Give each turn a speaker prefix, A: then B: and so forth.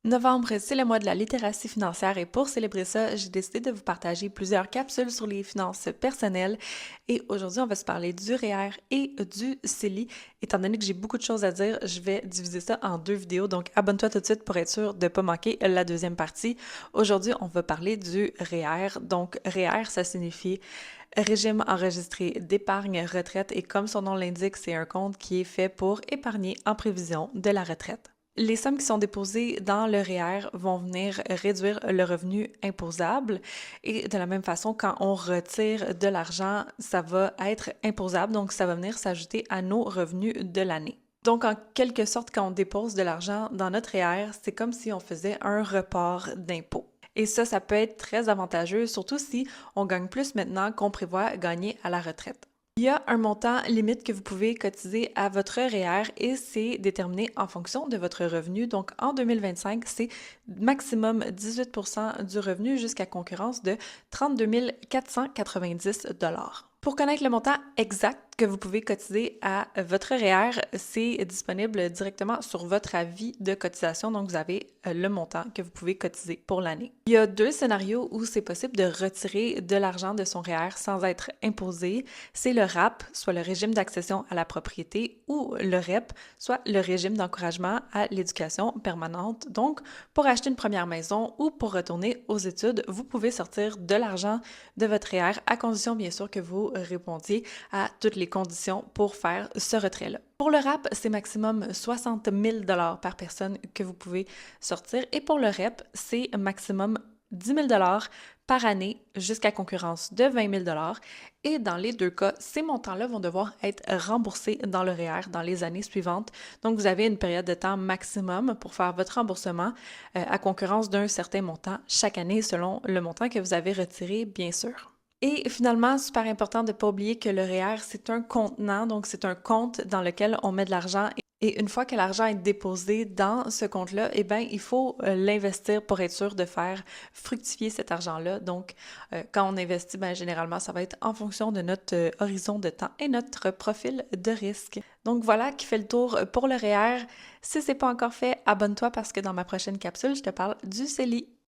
A: Novembre, c'est le mois de la littératie financière et pour célébrer ça, j'ai décidé de vous partager plusieurs capsules sur les finances personnelles et aujourd'hui, on va se parler du REER et du CELI. Étant donné que j'ai beaucoup de choses à dire, je vais diviser ça en deux vidéos, donc abonne-toi tout de suite pour être sûr de ne pas manquer la deuxième partie. Aujourd'hui, on va parler du REER. Donc, REER, ça signifie Régime enregistré d'épargne retraite et comme son nom l'indique, c'est un compte qui est fait pour épargner en prévision de la retraite. Les sommes qui sont déposées dans le REER vont venir réduire le revenu imposable et de la même façon, quand on retire de l'argent, ça va être imposable, donc ça va venir s'ajouter à nos revenus de l'année. Donc, en quelque sorte, quand on dépose de l'argent dans notre REER, c'est comme si on faisait un report d'impôt. Et ça peut être très avantageux, surtout si on gagne plus maintenant qu'on prévoit gagner à la retraite. Il y a un montant limite que vous pouvez cotiser à votre REER et c'est déterminé en fonction de votre revenu. Donc, en 2025, c'est maximum 18 du revenu jusqu'à concurrence de 32 490 Pour connaître le montant exact que vous pouvez cotiser à votre REER, c'est disponible directement sur votre avis de cotisation. Donc, vous avez le montant que vous pouvez cotiser pour l'année. Il y a deux scénarios où c'est possible de retirer de l'argent de son REER sans être imposé. C'est le RAP, soit le régime d'accession à la propriété, ou le REP, soit le régime d'encouragement à l'éducation permanente. Donc, pour acheter une première maison ou pour retourner aux études, vous pouvez sortir de l'argent de votre REER à condition, bien sûr, que vous répondiez à toutes les conditions pour faire ce retrait-là. Pour le RAP, c'est maximum 60 000 par personne que vous pouvez sortir et pour le REP, c'est maximum 10 000 par année jusqu'à concurrence de 20 000 et dans les deux cas, ces montants-là vont devoir être remboursés dans le REER dans les années suivantes. Donc, vous avez une période de temps maximum pour faire votre remboursement à concurrence d'un certain montant chaque année selon le montant que vous avez retiré, bien sûr. Et finalement, super important de ne pas oublier que le REER, c'est un contenant, donc c'est un compte dans lequel on met de l'argent. Et une fois que l'argent est déposé dans ce compte-là, eh bien, il faut l'investir pour être sûr de faire fructifier cet argent-là. Donc, quand on investit, bien, généralement, ça va être en fonction de notre horizon de temps et notre profil de risque. Donc voilà qui fait le tour pour le REER. Si ce n'est pas encore fait, abonne-toi parce que dans ma prochaine capsule, je te parle du CELI.